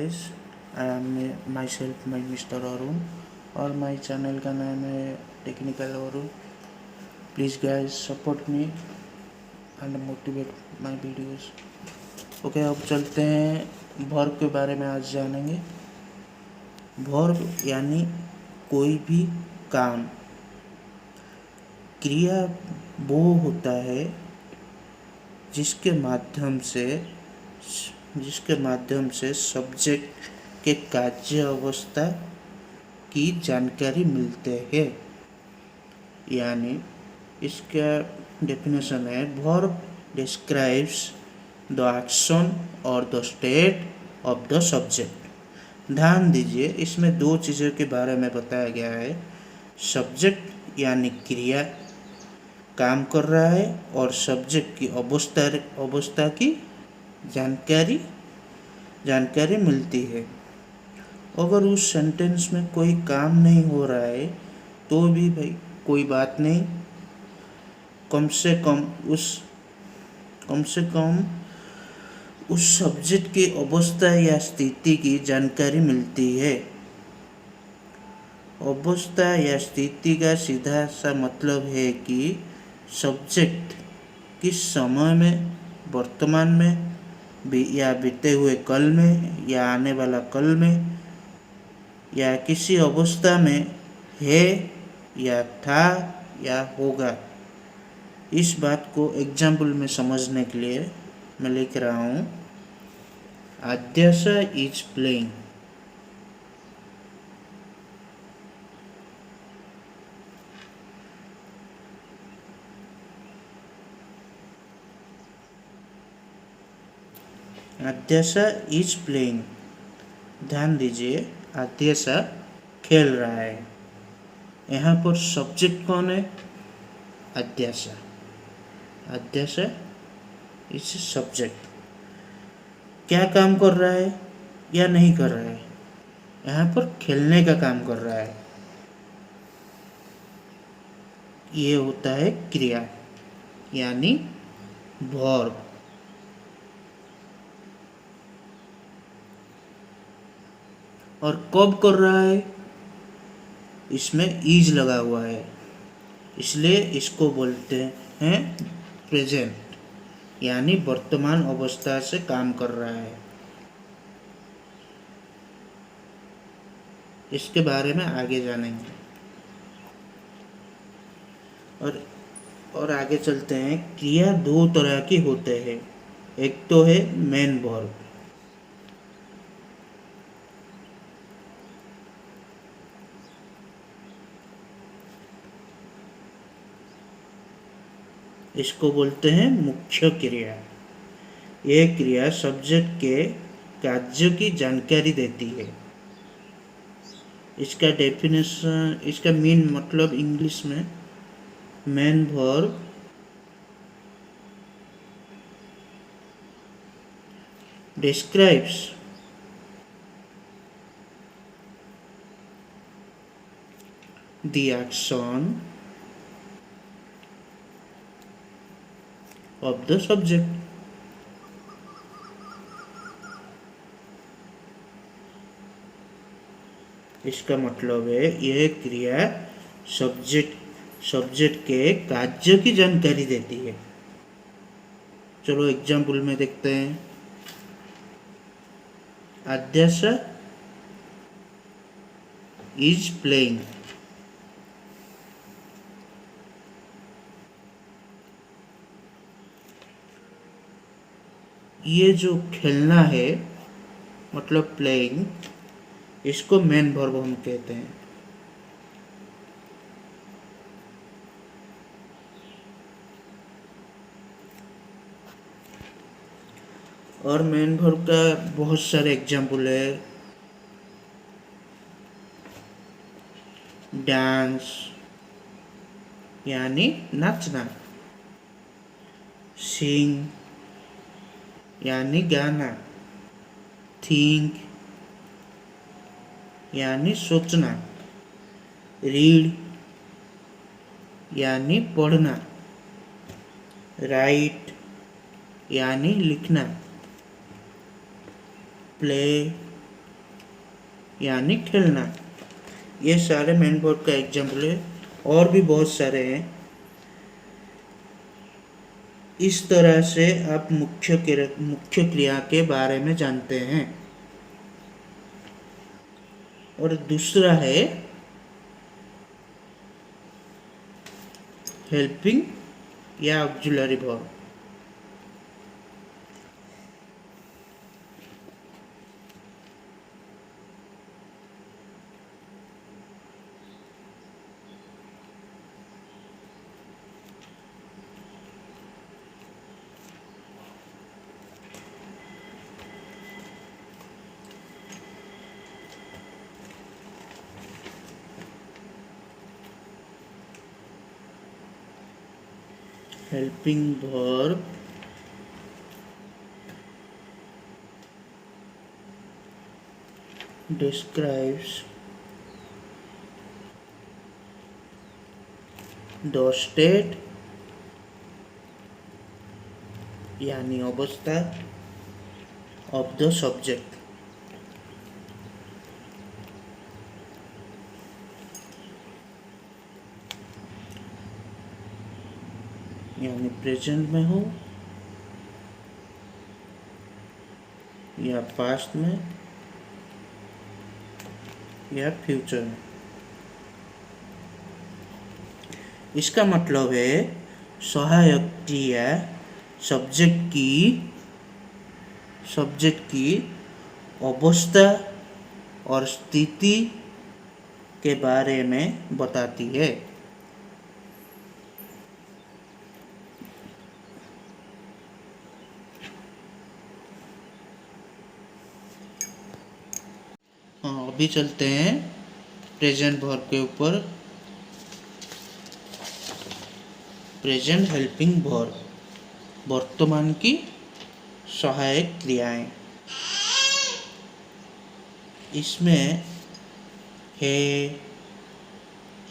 Guys, I am my self my mister Arun और my channel का नाम है technical Arun. Please guys support me and motivate my videos. Okay, अब चलते हैं वर्ब के बारे में। आज जानेंगे वर्ब यानी कोई भी काम, क्रिया वो होता है जिसके माध्यम से सब्जेक्ट के कार्य अवस्था की जानकारी मिलते हैं। यानी इसका डेफिनेशन है वर्ब डिस्क्राइब्स द एक्शन और the state of the subject. ध्यान दीजिए, इसमें दो चीज़ों के बारे में बताया गया है। सब्जेक्ट यानी क्रिया काम कर रहा है और सब्जेक्ट की अवस्था की जानकारी मिलती है। अगर उस सेंटेंस में कोई काम नहीं हो रहा है तो भी भाई कोई बात नहीं, कम से कम उस सब्जेक्ट की अवस्था या स्थिति की जानकारी मिलती है। अवस्था या स्थिति का सीधा सा मतलब है कि सब्जेक्ट किस समय में, वर्तमान में या बीते हुए कल में या आने वाला कल में या किसी अवस्था में है या था या होगा। इस बात को एग्जाम्पल में समझने के लिए मैं लिख रहा हूँ, Adyasha is playing. Adyasha is playing. ध्यान दीजिए, आद्याशा खेल रहा है। यहाँ पर सब्जेक्ट कौन है? आद्याशा। Adyasha is subject. क्या काम कर रहा है या नहीं कर रहा है? यहाँ पर खेलने का काम कर रहा है। ये होता है क्रिया यानी वर्ब। और कब कर रहा है? इसमें इज लगा हुआ है, इसलिए इसको बोलते हैं प्रेजेंट, यानी वर्तमान अवस्था से काम कर रहा है। इसके बारे में आगे जानेंगे। और आगे चलते हैं। क्रिया दो तरह की होते हैं। एक तो है मेन वर्ब। इसको बोलते हैं मुख्य क्रिया। यह क्रिया सब्जेक्ट के कार्य की जानकारी देती है। इसका डेफिनेशन, इसका मेन मतलब इंग्लिश में, main verb describes the action of the subject। इसका मतलब है यह क्रिया सब्जेक्ट के कार्य की जानकारी देती है। चलो एग्जाम्पल में देखते हैं। Adyasha is playing. ये जो खेलना है मतलब प्लेइंग, इसको मेन वर्ब हम कहते हैं। और मेन वर्ब का बहुत सारे एग्जाम्पल है। डांस यानी नाचना, सिंग यानी गाना, थिंक यानी सोचना, रीड यानी पढ़ना, राइट यानी लिखना, प्ले यानी खेलना। ये सारे मेन वर्ब का एग्जाम्पल है, और भी बहुत सारे हैं। इस तरह से आप मुख्य क्रिया के बारे में जानते हैं। और दूसरा है हेल्पिंग या auxiliary verb. Helping verb describes the state यानी अवस्था of the subject। यानी प्रेजेंट में हो या पास्ट में या फ्यूचर में। इसका मतलब है सहायक क्रिया सब्जेक्ट की अवस्था और स्थिति के बारे में बताती है। अभी चलते हैं प्रेजेंट वर्ब के ऊपर। प्रेजेंट हेल्पिंग वर्ब, वर्तमान की सहायक क्रियाएं। इसमें है,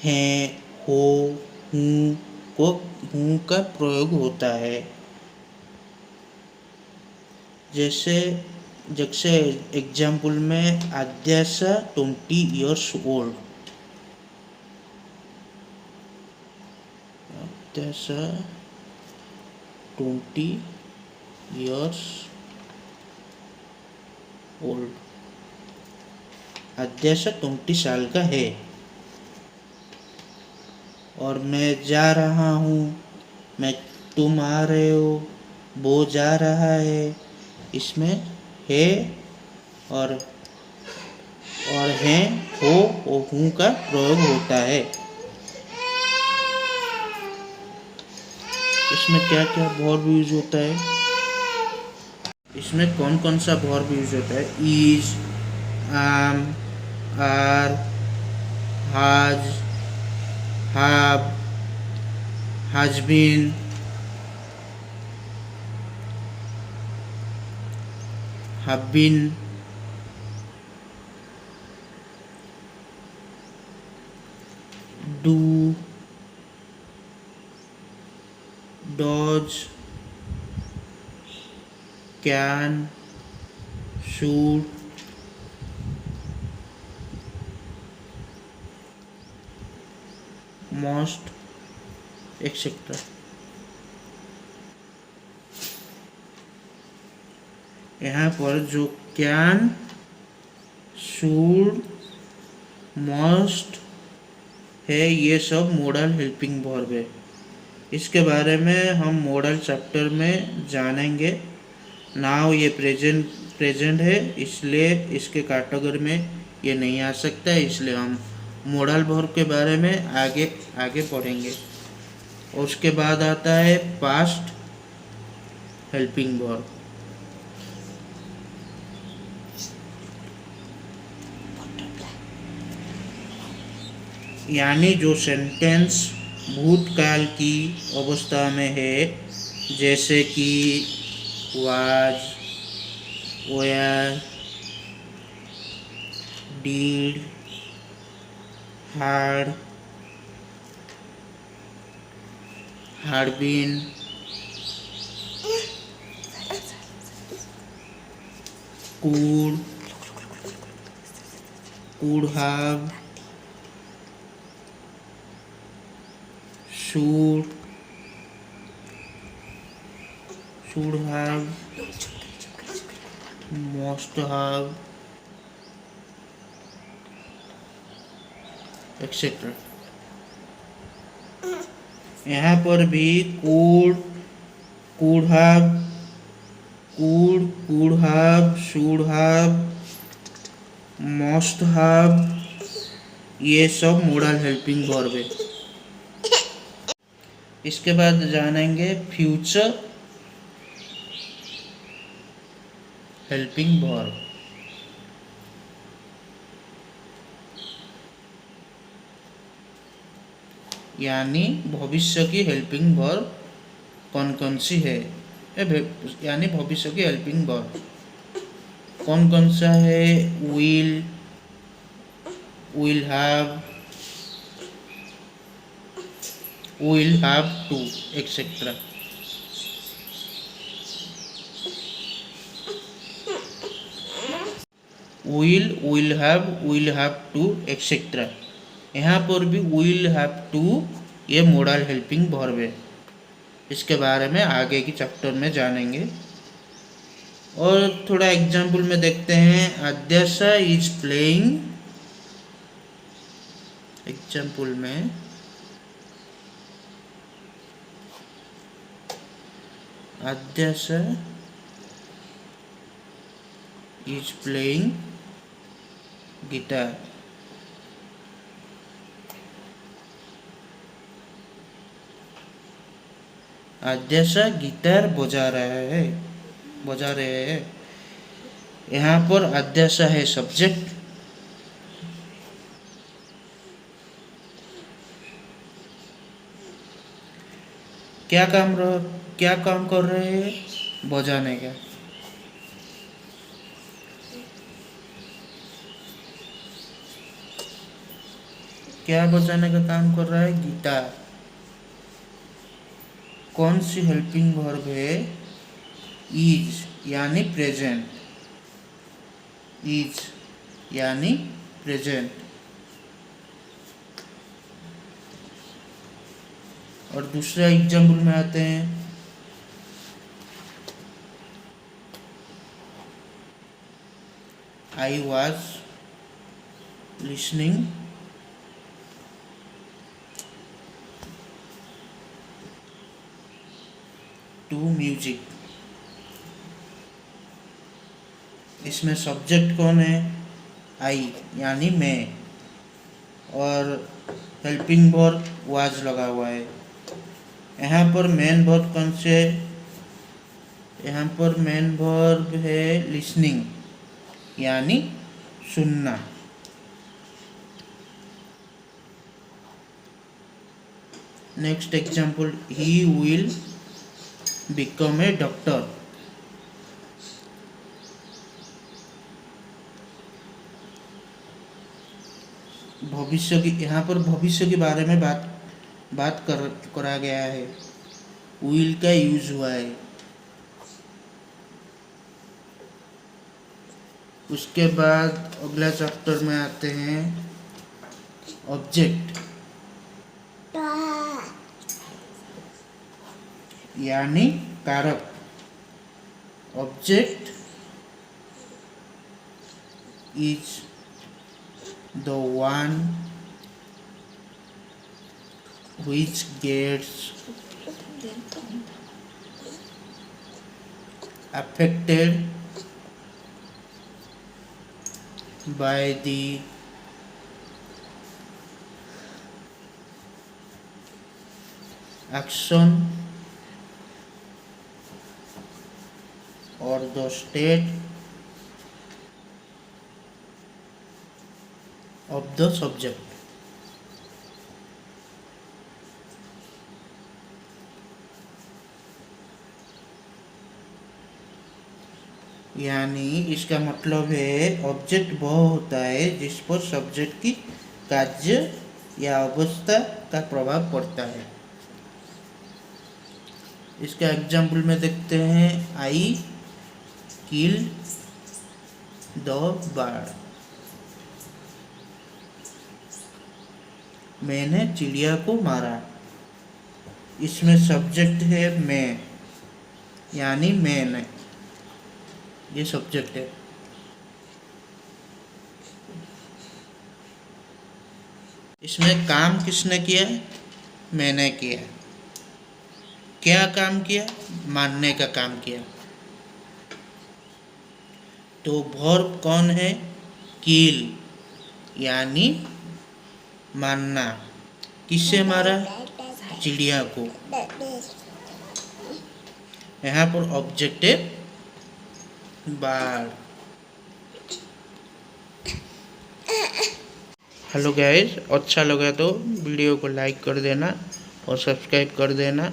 हैं, हो, हूँ का प्रयोग होता है। जैसे एग्जाम्पल में Adyasha 20 years old। Adyasha 20 years old। Adyasha 20 साल का है। और मैं जा रहा हूँ, तुम आ रहे हो, वो जा रहा है। इसमें है और हैं, हो और हूँ का प्रयोग होता है। इसमें क्या क्या वर्ब यूज होता है? इसमें कौन कौन सा वर्ब यूज होता है? इज, आम, आर, हाज, have, has been, have been, do, does, can, should, must, etc. यहाँ पर जो कैन, शुड, मस्ट है, ये सब मॉडल हेल्पिंग वर्ब है। इसके बारे में हम मॉडल चैप्टर में जानेंगे। नाउ ये प्रेजेंट है, इसलिए इसके कैटेगरी में ये नहीं आ सकता है, इसलिए हम मॉडल वर्ब के बारे में आगे पढ़ेंगे। और उसके बाद आता है पास्ट हेल्पिंग वर्ब। यानी जो सेंटेंस भूतकाल की अवस्था में है, जैसे कि was, were, did, had, had been, could, could have, should have, must have, etcetera. यहाँ पर भी could have, should have, must have, ये सब मोडल हेल्पिंग वर्ब है। इसके बाद जानेंगे फ्यूचर हेल्पिंग वर्ब। यानी भविष्य की हेल्पिंग वर्ब कौन कौन सी है, यानी भविष्य की हेल्पिंग वर्ब कौन कौन सा है? will have to, etcetera. will have to, etcetera. यहाँ पर भी will have to ये मोडल हेल्पिंग वर्ब है। इसके बारे में आगे की चैप्टर में जानेंगे। और थोड़ा एग्जाम्पल में देखते हैं। आद्याशा इज प्लेइंग, एग्जाम्पल में Adyasha is playing guitar. Adyasha guitar बजा रहे हैं। यहाँ पर आद्याशा है सब्जेक्ट। क्या काम कर रहे हैं? बजाने का। क्या बजाने का काम कर रहा है? गिटार। कौन सी हेल्पिंग वर्ब है? इज यानी प्रेजेंट। इज यानी प्रेजेंट। और दूसरा एग्जाम्पल में आते हैं। I was listening to music. इसमें सब्जेक्ट कौन है? आई यानी मैं, और हेल्पिंग वर्ब वाज लगा हुआ है। यहाँ पर मेन वर्ब कौन से? यहाँ पर मेन वर्ब है लिसनिंग यानी सुनना। Next example, he will become a doctor. भविष्य की, यहाँ पर भविष्य के बारे में बात करा गया है। विल का यूज हुआ है। उसके बाद अगला चैप्टर में आते हैं ऑब्जेक्ट यानी कारक। Object is the one which gets affected by the action or the state of the subject। यानी इसका मतलब है ऑब्जेक्ट वह होता है जिस पर सब्जेक्ट की कार्य या अवस्था का प्रभाव पड़ता है। इसका एग्जाम्पल में देखते हैं। आई किल द बर्ड। मैंने चिड़िया को मारा। इसमें सब्जेक्ट है मैं, यानी मैंने, ये सब्जेक्ट है। इसमें काम किसने किया? मैंने किया। क्या काम किया? मारने का काम किया। तो वर्ब कौन है? किल, यानी मारना। किससे मारा? चिड़िया को। यहाँ पर ऑब्जेक्ट है बर्ड। हेलो गाइस, अच्छा लगा तो वीडियो को लाइक कर देना और सब्सक्राइब कर देना।